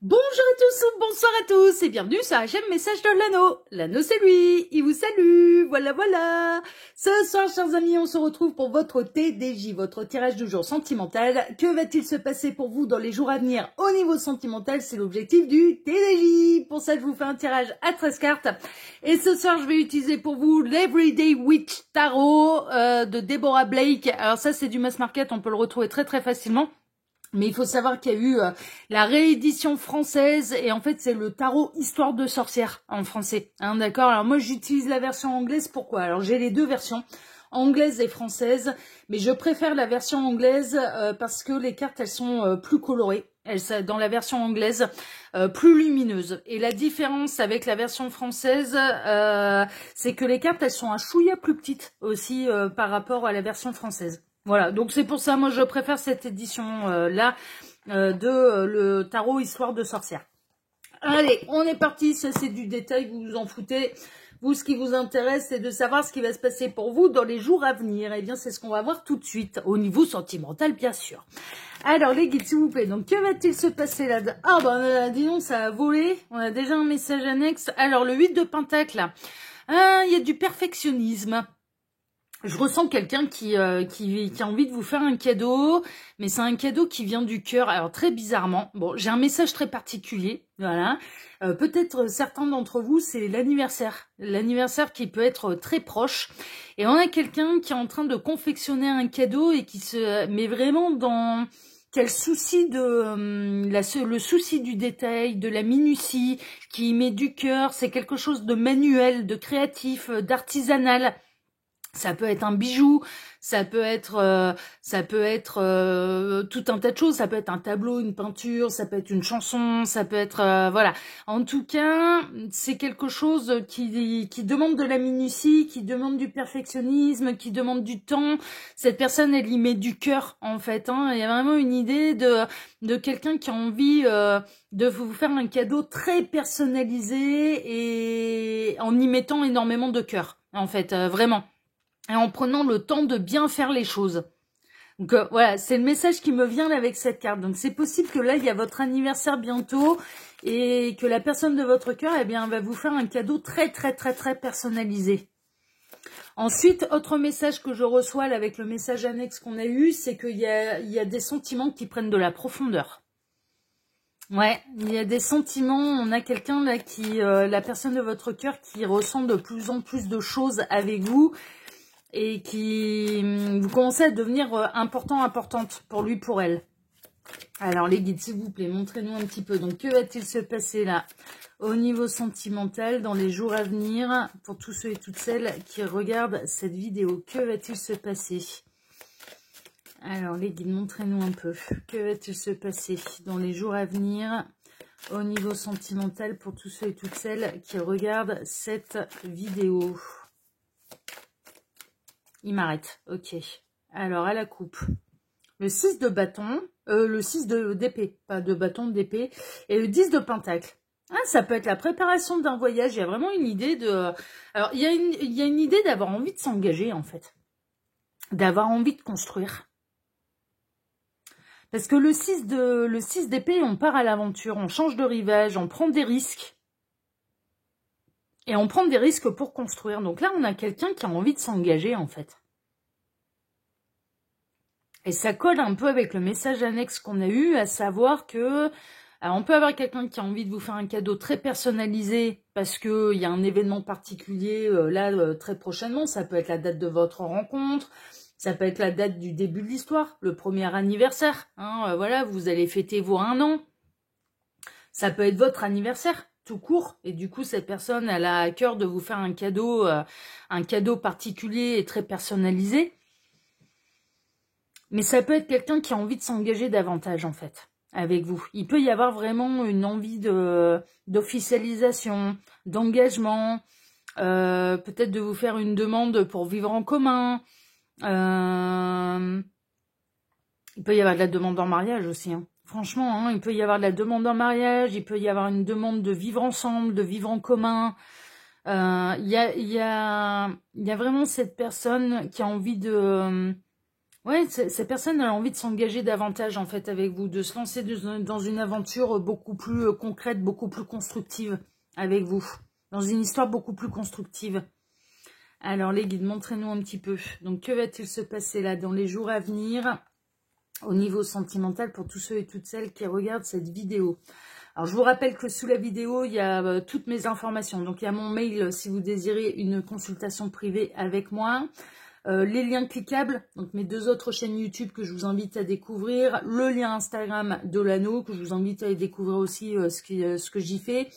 Bonjour à tous ou bonsoir à tous et bienvenue sur HM Message de l'Anneau. L'Anneau c'est lui, il vous salue, voilà. Ce soir chers amis, on se retrouve pour votre TDJ, votre tirage du jour sentimental. Que va-t-il se passer pour vous dans les jours à venir au niveau sentimental? C'est l'objectif du TDJ. Pour ça je vous fais un tirage à 13 cartes. Et ce soir je vais utiliser pour vous l'Everyday Witch Tarot de Deborah Blake. Alors ça c'est du mass market, on peut le retrouver très facilement. Mais il faut savoir qu'il y a eu la réédition française et en fait c'est le tarot Histoire de sorcière en français. Hein, d'accord. Alors moi j'utilise la version anglaise. Pourquoi? Alors j'ai les deux versions, anglaise et française, mais je préfère la version anglaise parce que les cartes elles sont plus colorées. Elles dans la version anglaise plus lumineuses. Et la différence avec la version française, c'est que les cartes elles sont un chouïa plus petites aussi par rapport à la version française. Voilà, donc c'est pour ça, moi je préfère cette édition-là de le tarot Histoire de sorcière. Allez, on est parti, ça c'est du détail, vous vous en foutez. Vous, ce qui vous intéresse, c'est de savoir ce qui va se passer pour vous dans les jours à venir. Eh bien, c'est ce qu'on va voir tout de suite, au niveau sentimental, bien sûr. Alors, les guides, s'il vous plaît, donc que va-t-il se passer là? Ah, bah, dis donc, ça a volé. On a déjà un message annexe. Alors, le 8 de Pentacle, il y a du perfectionnisme. Je ressens quelqu'un qui a envie de vous faire un cadeau, mais c'est un cadeau qui vient du cœur. Alors très bizarrement, bon, j'ai un message très particulier, voilà. Peut-être certains d'entre vous, c'est l'anniversaire qui peut être très proche. Et on a quelqu'un qui est en train de confectionner un cadeau et qui se met vraiment dans quel souci de le souci du détail, de la minutie, qui met du cœur. C'est quelque chose de manuel, de créatif, d'artisanal. Ça peut être un bijou, ça peut être tout un tas de choses, ça peut être un tableau, une peinture, ça peut être une chanson, ça peut être voilà. En tout cas, c'est quelque chose qui demande de la minutie, qui demande du perfectionnisme, qui demande du temps. Cette personne, elle y met du cœur en fait. Hein. Il y a vraiment une idée de quelqu'un qui a envie de vous faire un cadeau très personnalisé et en y mettant énormément de cœur en fait, vraiment. Et en prenant le temps de bien faire les choses. Donc voilà, c'est le message qui me vient là avec cette carte. Donc c'est possible que là, il y a votre anniversaire bientôt et que la personne de votre cœur, eh bien, va vous faire un cadeau très personnalisé. Ensuite, autre message que je reçois là, avec le message annexe qu'on a eu, c'est qu'il y a des sentiments qui prennent de la profondeur. Ouais, il y a des sentiments, on a quelqu'un là qui, la personne de votre cœur qui ressent de plus en plus de choses avec vous, et qui vous commencez à devenir importante pour lui, pour elle. Alors les guides, s'il vous plaît, montrez-nous un petit peu. Donc que va-t-il se passer là au niveau sentimental dans les jours à venir pour tous ceux et toutes celles qui regardent cette vidéo? Que va-t-il se passer? Alors les guides, montrez-nous un peu. Que va-t-il se passer dans les jours à venir au niveau sentimental pour tous ceux et toutes celles qui regardent cette vidéo? Il m'arrête, ok. Alors, à la coupe, le 6 de bâton, le 6 d'épée, pas de bâton, d'épée, et le 10 de pentacle. Ah, ça peut être la préparation d'un voyage, il y a vraiment une idée de... Alors, il y a une idée d'avoir envie de s'engager, en fait. D'avoir envie de construire. Parce que le 6 d'épée, on part à l'aventure, on change de rivage, on prend des risques. Et on prend des risques pour construire. Donc là, on a quelqu'un qui a envie de s'engager, en fait. Et ça colle un peu avec le message annexe qu'on a eu, à savoir que... Alors on peut avoir quelqu'un qui a envie de vous faire un cadeau très personnalisé parce qu'il y a un événement particulier, là, très prochainement. Ça peut être la date de votre rencontre, ça peut être la date du début de l'histoire, le premier anniversaire. Hein, voilà, vous allez fêter vos 1 an. Ça peut être votre anniversaire. Tout court, et du coup cette personne elle a à cœur de vous faire un cadeau particulier et très personnalisé, mais ça peut être quelqu'un qui a envie de s'engager davantage en fait avec vous. Il peut y avoir vraiment une envie d'officialisation, d'engagement, peut-être de vous faire une demande pour vivre en commun. Il peut y avoir de la demande en mariage aussi, hein. Franchement, hein, il peut y avoir de la demande en mariage, il peut y avoir une demande de vivre ensemble, de vivre en commun. Il y a vraiment cette personne qui a envie de Ouais, cette personne a envie de s'engager davantage en fait avec vous, de se lancer dans une aventure beaucoup plus concrète, beaucoup plus constructive avec vous, dans une histoire beaucoup plus constructive. Alors les guides, montrez-nous un petit peu. Donc que va-t-il se passer là dans les jours à venir au niveau sentimental pour tous ceux et toutes celles qui regardent cette vidéo? Alors je vous rappelle que sous la vidéo, il y a toutes mes informations. Donc il y a mon mail si vous désirez une consultation privée avec moi. Les liens cliquables, donc mes 2 autres chaînes YouTube que je vous invite à découvrir, le lien Instagram de l'anneau que je vous invite à découvrir aussi ce que j'y fais,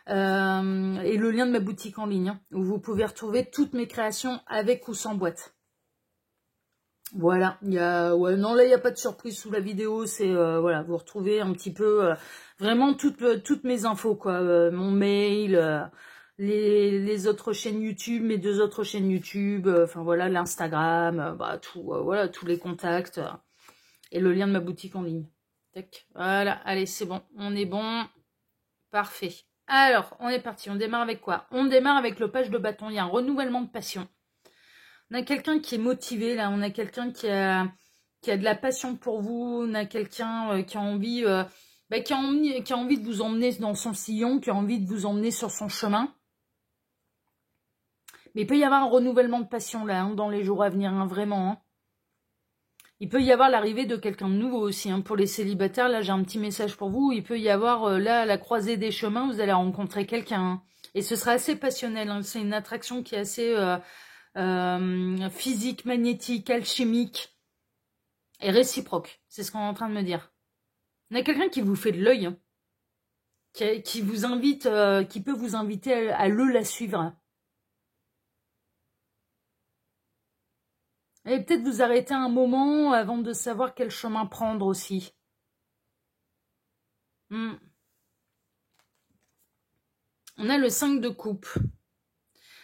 et le lien de ma boutique en ligne où vous pouvez retrouver toutes mes créations avec ou sans boîte. Voilà, non là il n'y a pas de surprise sous la vidéo, c'est voilà, vous retrouvez un petit peu vraiment toutes mes infos quoi, mon mail, les autres chaînes YouTube, mes 2 autres chaînes YouTube, enfin voilà, l'Instagram, bah tout, voilà, tous les contacts et le lien de ma boutique en ligne. Tac, voilà, allez c'est bon, on est bon, parfait. Alors, on est parti, on démarre avec quoi? On démarre avec le page de bâton, il y a un renouvellement de passion. On a quelqu'un qui est motivé, là, on a quelqu'un qui a de la passion pour vous, on a quelqu'un qui a envie... qui a envie de vous emmener dans son sillon, qui a envie de vous emmener sur son chemin. Mais il peut y avoir un renouvellement de passion là, hein, dans les jours à venir, hein, vraiment. Hein. Il peut y avoir l'arrivée de quelqu'un de nouveau aussi. Hein. Pour les célibataires, là j'ai un petit message pour vous. Il peut y avoir, là, à la croisée des chemins, vous allez rencontrer quelqu'un. Hein. Et ce sera assez passionnel. Hein. C'est une attraction qui est assez physique, magnétique, alchimique et réciproque. C'est ce qu'on est en train de me dire. On a quelqu'un qui vous fait de l'œil. Hein. Qui vous invite, qui peut vous inviter à la suivre. Hein. Et peut-être vous arrêter un moment avant de savoir quel chemin prendre aussi. On a le 5 de coupe.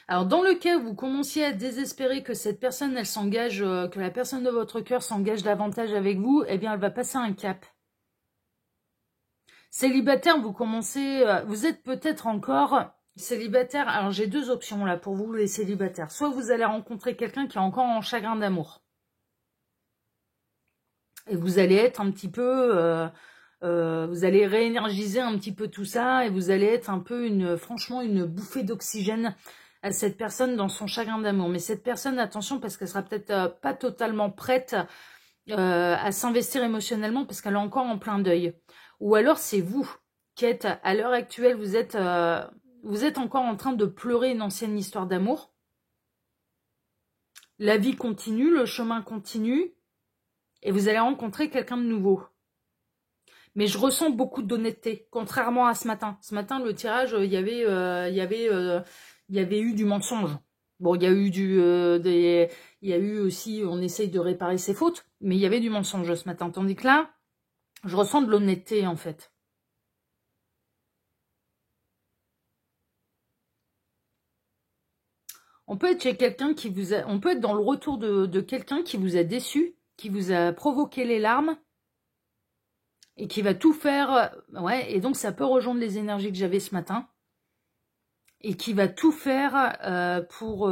Alors, dans le cas où vous commenciez à désespérer que cette personne, elle s'engage, que la personne de votre cœur s'engage davantage avec vous, eh bien, elle va passer un cap. Célibataire, vous commencez, vous êtes peut-être encore célibataire. Alors, j'ai 2 options là pour vous, les célibataires. Soit vous allez rencontrer quelqu'un qui est encore en chagrin d'amour. Et vous allez être un petit peu... vous allez réénergiser un petit peu tout ça et vous allez être un peu franchement une bouffée d'oxygène à cette personne dans son chagrin d'amour. Mais cette personne, attention, parce qu'elle sera peut-être pas totalement prête à s'investir émotionnellement parce qu'elle est encore en plein deuil. Ou alors c'est vous qui êtes, à l'heure actuelle, vous êtes encore en train de pleurer une ancienne histoire d'amour. La vie continue, le chemin continue et vous allez rencontrer quelqu'un de nouveau. Mais je ressens beaucoup d'honnêteté, contrairement à ce matin. Ce matin, le tirage, il y avait eu du mensonge. Bon, il y a eu il y a eu aussi, on essaye de réparer ses fautes, mais il y avait du mensonge ce matin. Tandis que là, je ressens de l'honnêteté, en fait. On peut être chez quelqu'un qui vous a... On peut être dans le retour de quelqu'un qui vous a déçu, qui vous a provoqué les larmes, et qui va tout faire... Ouais, et donc ça peut rejoindre les énergies que j'avais ce matin. Et qui va tout faire pour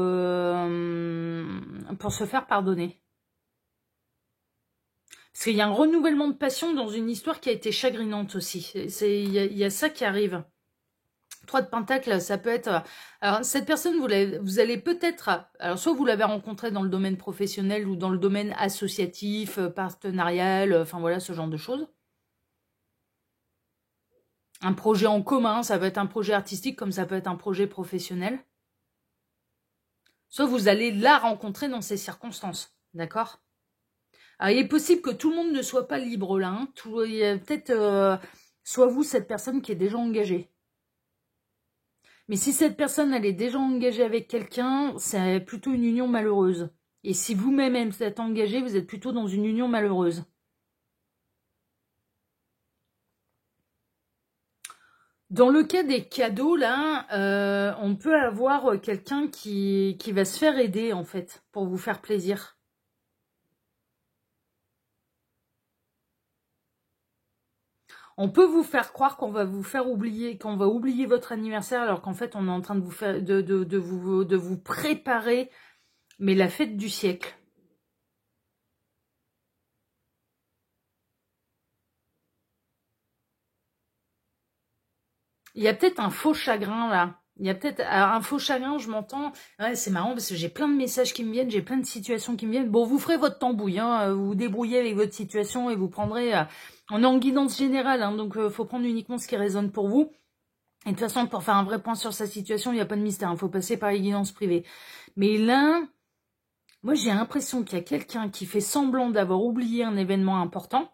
se faire pardonner. Parce qu'il y a un renouvellement de passion dans une histoire qui a été chagrinante aussi. Il y a ça qui arrive. 3 de Pentacles, ça peut être... Alors, cette personne, vous allez peut-être... Alors, soit vous l'avez rencontrée dans le domaine professionnel ou dans le domaine associatif, partenarial, enfin voilà, ce genre de choses. Un projet en commun, ça peut être un projet artistique comme ça peut être un projet professionnel. Soit vous allez la rencontrer dans ces circonstances, d'accord? Alors, il est possible que tout le monde ne soit pas libre là. Hein. Il y a peut-être soit vous, cette personne qui est déjà engagée. Mais si cette personne, elle est déjà engagée avec quelqu'un, c'est plutôt une union malheureuse. Et si vous-même êtes engagé, vous êtes plutôt dans une union malheureuse. Dans le cas des cadeaux, là, on peut avoir quelqu'un qui va se faire aider, en fait, pour vous faire plaisir. On peut vous faire croire qu'on va vous faire oublier, qu'on va oublier votre anniversaire, alors qu'en fait, on est en train de vous faire, de vous préparer, mais la fête du siècle. Il y a peut-être un faux chagrin, là. Il y a peut-être un faux chagrin, je m'entends. Ouais, c'est marrant parce que j'ai plein de messages qui me viennent, j'ai plein de situations qui me viennent. Bon, vous ferez votre tambouille, hein, vous vous débrouillez avec votre situation et vous prendrez... on est en guidance générale, hein, donc faut prendre uniquement ce qui résonne pour vous. Et de toute façon, pour faire un vrai point sur sa situation, il n'y a pas de mystère, il faut passer par les guidances privées. Mais là, moi j'ai l'impression qu'il y a quelqu'un qui fait semblant d'avoir oublié un événement important.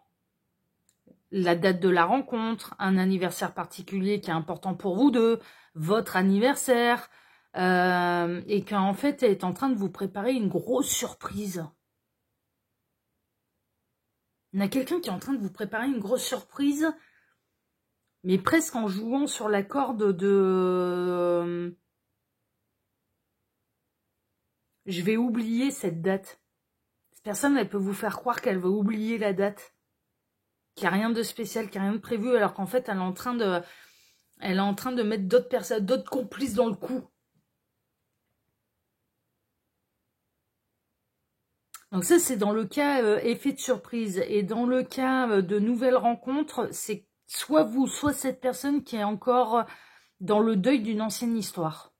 La date de la rencontre, un anniversaire particulier qui est important pour vous deux, votre anniversaire, et qu'en fait, elle est en train de vous préparer une grosse surprise. Il y a quelqu'un qui est en train de vous préparer une grosse surprise, mais presque en jouant sur la corde de... je vais oublier cette date. Cette personne, elle peut vous faire croire qu'elle va oublier la date. Qu'il n'y a rien de spécial, qu'il n'y a rien de prévu, alors qu'en fait, elle est en train de mettre d'autres personnes, d'autres complices dans le coup. Donc ça, c'est dans le cas effet de surprise. Et dans le cas de nouvelles rencontres, c'est soit vous, soit cette personne qui est encore dans le deuil d'une ancienne histoire.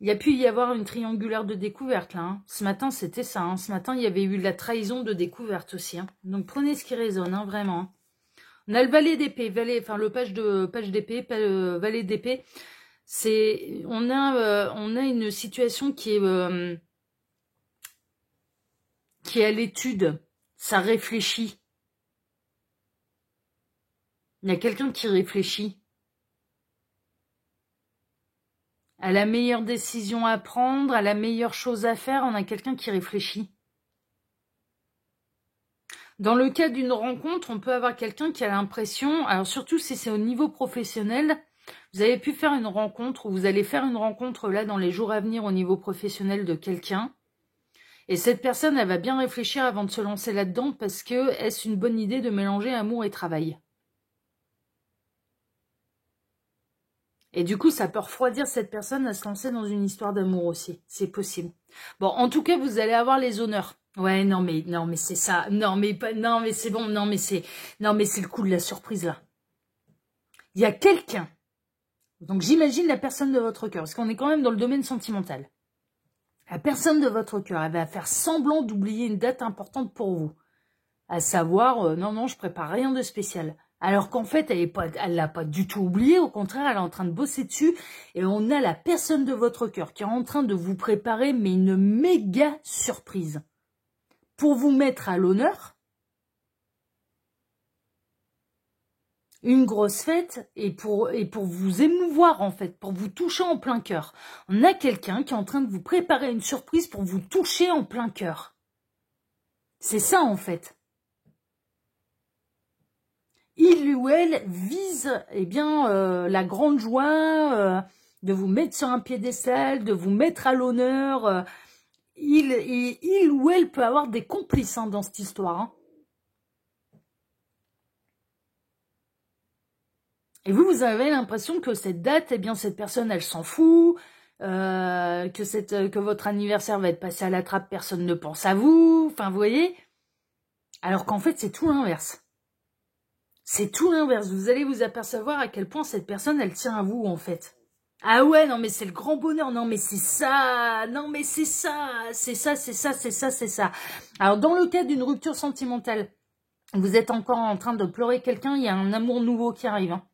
Il y a pu y avoir une triangulaire de découverte, là. Hein. Ce matin, c'était ça. Hein. Ce matin, il y avait eu la trahison de découverte aussi. Hein. Donc, prenez ce qui résonne, hein, vraiment. On a le valet d'épée, enfin, le page d'épée, valet d'épée. On a une situation qui est à l'étude. Ça réfléchit. Il y a quelqu'un qui réfléchit. À la meilleure décision à prendre, à la meilleure chose à faire, on a quelqu'un qui réfléchit. Dans le cas d'une rencontre, on peut avoir quelqu'un qui a l'impression, alors surtout si c'est au niveau professionnel, vous avez pu faire une rencontre ou vous allez faire une rencontre là dans les jours à venir au niveau professionnel de quelqu'un. Et cette personne, elle va bien réfléchir avant de se lancer là-dedans parce que est-ce une bonne idée de mélanger amour et travail ? Et du coup, ça peut refroidir cette personne à se lancer dans une histoire d'amour aussi. C'est possible. Bon, en tout cas, vous allez avoir les honneurs. Ouais, non, mais c'est ça. Non, mais c'est bon. Non, mais c'est le coup de la surprise, là. Il y a quelqu'un. Donc, j'imagine la personne de votre cœur. Parce qu'on est quand même dans le domaine sentimental. La personne de votre cœur, elle va faire semblant d'oublier une date importante pour vous. À savoir, non, je prépare rien de spécial. Alors qu'en fait, elle l'a pas du tout oublié. Au contraire, elle est en train de bosser dessus. Et on a la personne de votre cœur qui est en train de vous préparer, mais une méga surprise. Pour vous mettre à l'honneur. Une grosse fête et pour vous émouvoir, en fait. Pour vous toucher en plein cœur. On a quelqu'un qui est en train de vous préparer une surprise pour vous toucher en plein cœur. C'est ça, en fait. Il ou elle vise la grande joie de vous mettre sur un piédestal, de vous mettre à l'honneur. Il ou elle peut avoir des complices dans cette histoire. Hein. Et vous avez l'impression que cette date, cette personne, elle s'en fout, que votre anniversaire va être passé à la trappe, personne ne pense à vous. Enfin, vous voyez ? Alors qu'en fait, c'est tout l'inverse. C'est tout l'inverse. Vous allez vous apercevoir à quel point cette personne, elle tient à vous, en fait. Ah ouais, non, mais c'est le grand bonheur. Non, mais c'est ça. Non, mais c'est ça. C'est ça, c'est ça, c'est ça, c'est ça. Alors, dans le cas d'une rupture sentimentale, vous êtes encore en train de pleurer quelqu'un, il y a un amour nouveau qui arrive. Hein.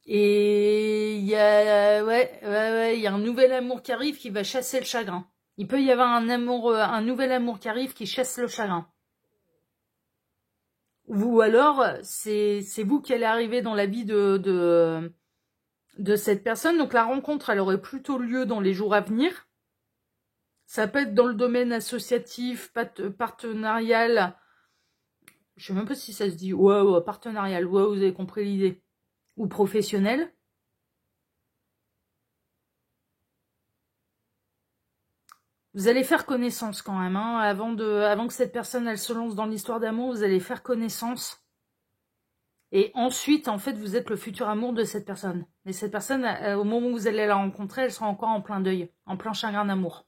Et il y a, il y a un nouvel amour qui arrive qui va chasser le chagrin. Il peut y avoir un nouvel amour qui arrive qui chasse le chagrin. Ou alors, c'est vous qui allez arriver dans la vie de cette personne. Donc la rencontre, elle aurait plutôt lieu dans les jours à venir. Ça peut être dans le domaine associatif, partenarial. Je sais même pas si ça se dit. Ouais, partenarial. Ouais, vous avez compris l'idée. Ou professionnel. Vous allez faire connaissance quand même, hein, avant que cette personne elle se lance dans l'histoire d'amour, vous allez faire connaissance. Et ensuite, en fait, vous êtes le futur amour de cette personne. Et cette personne, au moment où vous allez la rencontrer, elle sera encore en plein deuil, en plein chagrin d'amour.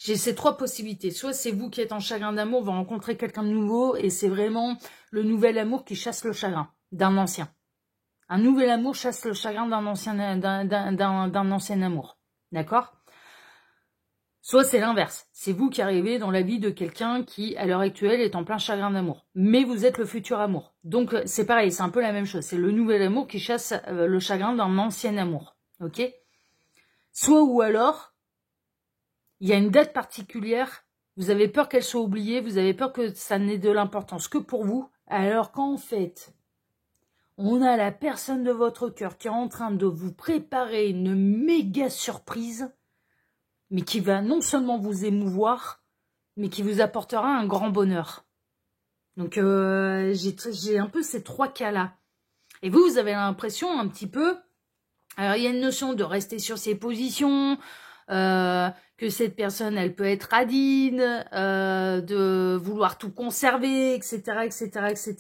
J'ai ces 3 possibilités. Soit c'est vous qui êtes en chagrin d'amour, vous rencontrez quelqu'un de nouveau et c'est vraiment le nouvel amour qui chasse le chagrin d'un ancien. Un nouvel amour chasse le chagrin d'un ancien amour. D'accord? Soit c'est l'inverse. C'est vous qui arrivez dans la vie de quelqu'un qui, à l'heure actuelle, est en plein chagrin d'amour. Mais vous êtes le futur amour. Donc, c'est pareil, c'est un peu la même chose. C'est le nouvel amour qui chasse le chagrin d'un ancien amour. Ok? Soit ou alors, il y a une date particulière, vous avez peur qu'elle soit oubliée, vous avez peur que ça n'ait de l'importance que pour vous. Alors qu'en fait, on a la personne de votre cœur qui est en train de vous préparer une méga surprise, mais qui va non seulement vous émouvoir, mais qui vous apportera un grand bonheur. Donc, j'ai un peu ces 3 cas-là. Et vous avez l'impression un petit peu... Alors, il y a une notion de rester sur ses positions, que cette personne, elle peut être radine, de vouloir tout conserver, etc., etc., etc.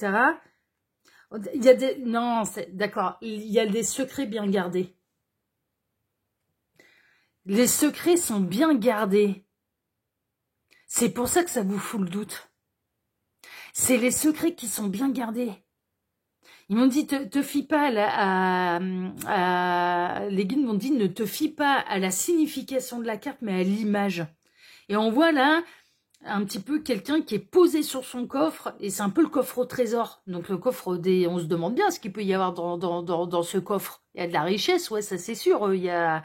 Il y a des... Non, d'accord, il y a des secrets bien gardés. Les secrets sont bien gardés. C'est pour ça que ça vous fout le doute. C'est les secrets qui sont bien gardés. Ils m'ont dit, te fie pas les guides m'ont dit, ne te fie pas à la signification de la carte, mais à l'image. Et on voit là un petit peu quelqu'un qui est posé sur son coffre, et c'est un peu le coffre au trésor. Donc le coffre des... On se demande bien ce qu'il peut y avoir dans ce coffre. Il y a de la richesse, ouais, ça c'est sûr. Il y a...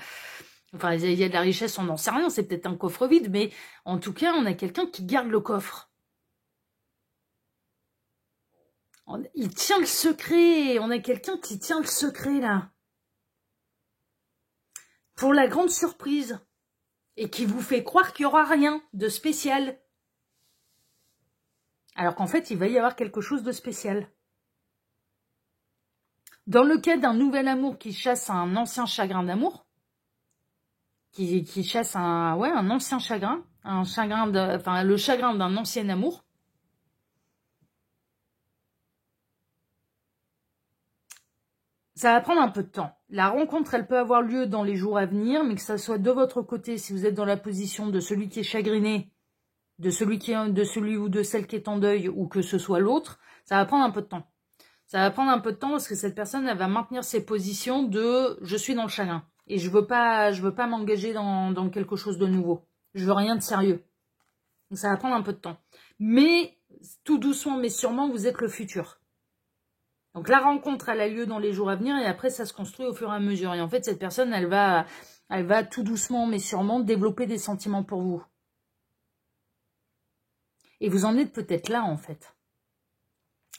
Enfin, il y a de la richesse, on n'en sait rien, c'est peut-être un coffre vide, mais en tout cas, on a quelqu'un qui garde le coffre. Il tient le secret, on a quelqu'un qui tient le secret, là. Pour la grande surprise. Et qui vous fait croire qu'il n'y aura rien de spécial. Alors qu'en fait, il va y avoir quelque chose de spécial. Dans le cas d'un nouvel amour qui chasse un ancien chagrin d'amour, qui chasse un ancien chagrin, le chagrin d'un ancien amour, ça va prendre un peu de temps. La rencontre, elle peut avoir lieu dans les jours à venir, mais que ça soit de votre côté, si vous êtes dans la position de celui qui est chagriné, de celui ou de celle qui est en deuil, ou que ce soit l'autre, ça va prendre un peu de temps. Ça va prendre un peu de temps parce que cette personne, elle va maintenir ses positions de « je suis dans le chagrin ». Et je veux pas m'engager dans quelque chose de nouveau. Je veux rien de sérieux. Donc ça va prendre un peu de temps. Mais, tout doucement, mais sûrement, vous êtes le futur. Donc la rencontre, elle a lieu dans les jours à venir et après, ça se construit au fur et à mesure. Et en fait, cette personne, elle va tout doucement, mais sûrement, développer des sentiments pour vous. Et vous en êtes peut-être là, en fait.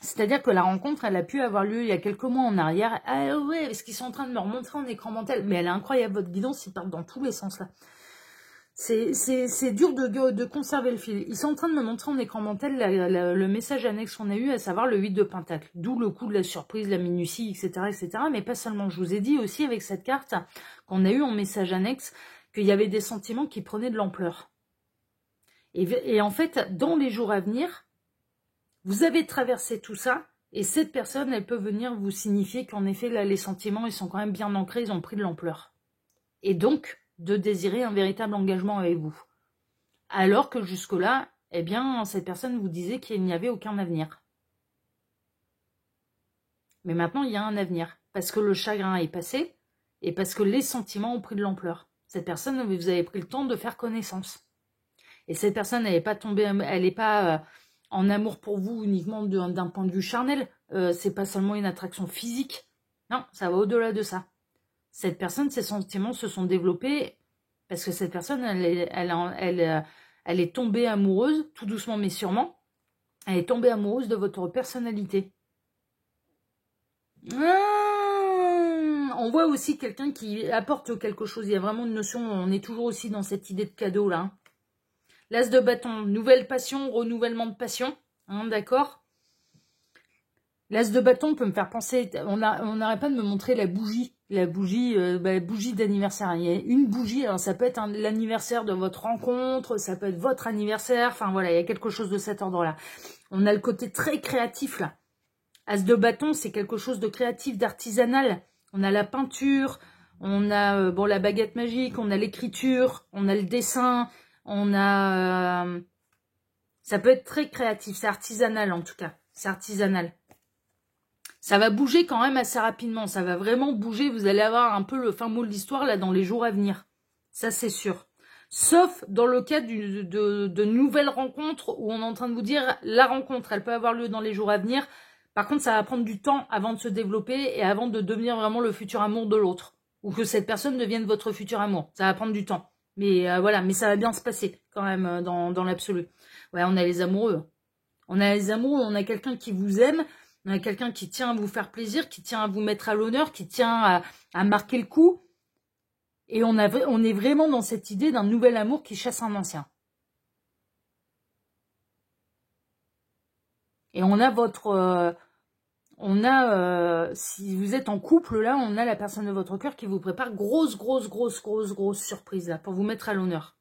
C'est-à-dire que la rencontre, elle a pu avoir lieu il y a quelques mois en arrière. Ah ouais, parce qu'ils sont en train de me remontrer en écran mental. Mais elle est incroyable, votre guidance, il part dans tous les sens, là. C'est dur de conserver le fil. Ils sont en train de me montrer en écran mental le message annexe qu'on a eu, à savoir le 8 de Pentacle. D'où le coup de la surprise, la minutie, etc., etc. Mais pas seulement. Je vous ai dit aussi avec cette carte qu'on a eu en message annexe qu'il y avait des sentiments qui prenaient de l'ampleur. Et en fait, dans les jours à venir, vous avez traversé tout ça, et cette personne, elle peut venir vous signifier qu'en effet, là, les sentiments, ils sont quand même bien ancrés, ils ont pris de l'ampleur. Et donc, de désirer un véritable engagement avec vous. Alors que jusque-là, eh bien, cette personne vous disait qu'il n'y avait aucun avenir. Mais maintenant, il y a un avenir. Parce que le chagrin est passé, et parce que les sentiments ont pris de l'ampleur. Cette personne, vous avez pris le temps de faire connaissance. Et cette personne, elle n'est pas tombée, elle n'est pas en amour pour vous uniquement d'un point de vue charnel. C'est pas seulement une attraction physique. Non, ça va au-delà de ça. Cette personne, ses sentiments se sont développés parce que cette personne, elle est tombée amoureuse, tout doucement mais sûrement. Elle est tombée amoureuse de votre personnalité. On voit aussi quelqu'un qui apporte quelque chose. Il y a vraiment une notion, on est toujours aussi dans cette idée de cadeau là. L'as de bâton, nouvelle passion, renouvellement de passion. Hein, d'accord? L'as de bâton peut me faire penser, on n'arrête pas de me montrer la bougie bougie d'anniversaire. Il y a une bougie, alors ça peut être l'anniversaire de votre rencontre, ça peut être votre anniversaire, enfin voilà, il y a quelque chose de cet ordre-là. On a le côté très créatif là. As de bâton, c'est quelque chose de créatif, d'artisanal. On a la peinture, on a la baguette magique, on a l'écriture, on a le dessin, On a... ça peut être très créatif, c'est artisanal en tout cas. C'est artisanal. Ça va bouger quand même assez rapidement. Ça va vraiment bouger. Vous allez avoir un peu le fin mot de l'histoire là dans les jours à venir. Ça, c'est sûr. Sauf dans le cas de nouvelles rencontres où on est en train de vous dire la rencontre, elle peut avoir lieu dans les jours à venir. Par contre, ça va prendre du temps avant de se développer et avant de devenir vraiment le futur amour de l'autre. Ou que cette personne devienne votre futur amour. Ça va prendre du temps. Mais voilà, mais ça va bien se passer quand même dans l'absolu. Ouais, on a les amoureux. On a les amoureux, on a quelqu'un qui vous aime, on a quelqu'un qui tient à vous faire plaisir, qui tient à vous mettre à l'honneur, qui tient à marquer le coup. Et on est vraiment dans cette idée d'un nouvel amour qui chasse un ancien. Et on a votre... si vous êtes en couple, là, on a la personne de votre cœur qui vous prépare grosse surprise, là, pour vous mettre à l'honneur.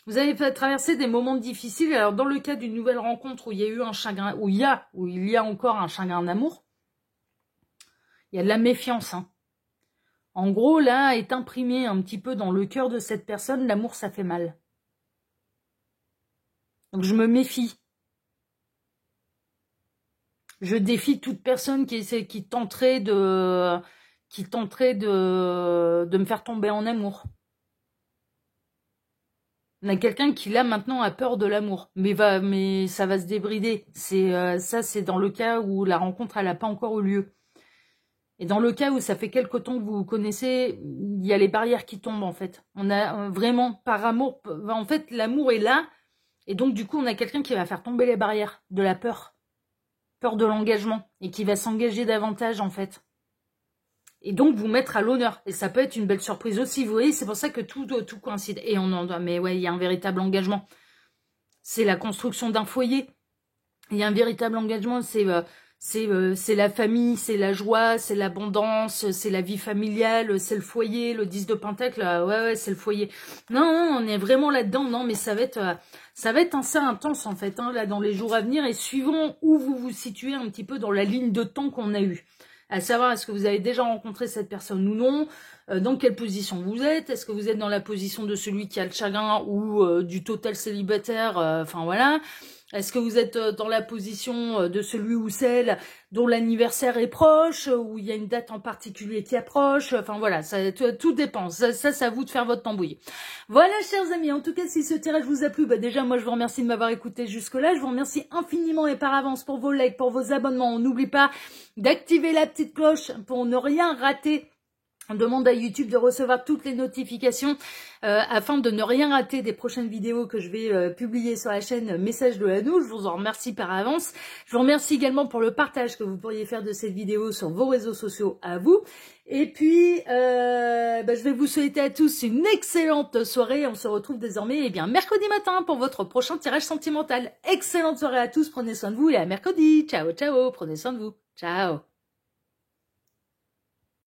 Vous avez traversé des moments difficiles. Alors, dans le cas d'une nouvelle rencontre où il y a eu un chagrin, où il y a encore un chagrin d'amour, il y a de la méfiance, hein. En gros, là, est imprimé un petit peu dans le cœur de cette personne, l'amour, ça fait mal. Donc, je me méfie. Je défie toute personne qui tenterait de me faire tomber en amour. On a quelqu'un qui, là, maintenant, a peur de l'amour. Mais ça va se débrider. Ça, c'est dans le cas où la rencontre, elle n'a pas encore eu lieu. Et dans le cas où ça fait quelque temps que vous vous connaissez, il y a les barrières qui tombent, en fait. On a vraiment, par amour, en fait, l'amour est là. Et donc, du coup, on a quelqu'un qui va faire tomber les barrières de la peur. Peur de l'engagement. Et qui va s'engager davantage, en fait. Et donc, vous mettre à l'honneur. Et ça peut être une belle surprise aussi. Vous voyez, c'est pour ça que tout coïncide. Et mais ouais, il y a un véritable engagement. C'est la construction d'un foyer. Il y a un véritable engagement. C'est la famille, c'est la joie, c'est l'abondance, c'est la vie familiale, c'est le foyer, le 10 de pentacle, ouais, c'est le foyer. Non, on est vraiment là-dedans, non, mais ça va être assez intense, en fait, hein, là, dans les jours à venir, et suivant où vous vous situez un petit peu dans la ligne de temps qu'on a eue. À savoir, est-ce que vous avez déjà rencontré cette personne ou non, dans quelle position vous êtes, est-ce que vous êtes dans la position de celui qui a le chagrin ou du total célibataire, enfin voilà. Est-ce que vous êtes dans la position de celui ou celle dont l'anniversaire est proche, où il y a une date en particulier qui approche? Enfin voilà, tout dépend. Ça, c'est à vous de faire votre tambouille. Voilà, chers amis. En tout cas, si ce tirage vous a plu, déjà, moi, je vous remercie de m'avoir écouté jusque-là. Je vous remercie infiniment et par avance pour vos likes, pour vos abonnements. On n'oublie pas d'activer la petite cloche pour ne rien rater. On demande à YouTube de recevoir toutes les notifications afin de ne rien rater des prochaines vidéos que je vais publier sur la chaîne Message de l'Anneau. Je vous en remercie par avance. Je vous remercie également pour le partage que vous pourriez faire de cette vidéo sur vos réseaux sociaux à vous. Et puis, je vais vous souhaiter à tous une excellente soirée. On se retrouve désormais mercredi matin pour votre prochain tirage sentimental. Excellente soirée à tous. Prenez soin de vous et à mercredi. Ciao, ciao. Prenez soin de vous. Ciao.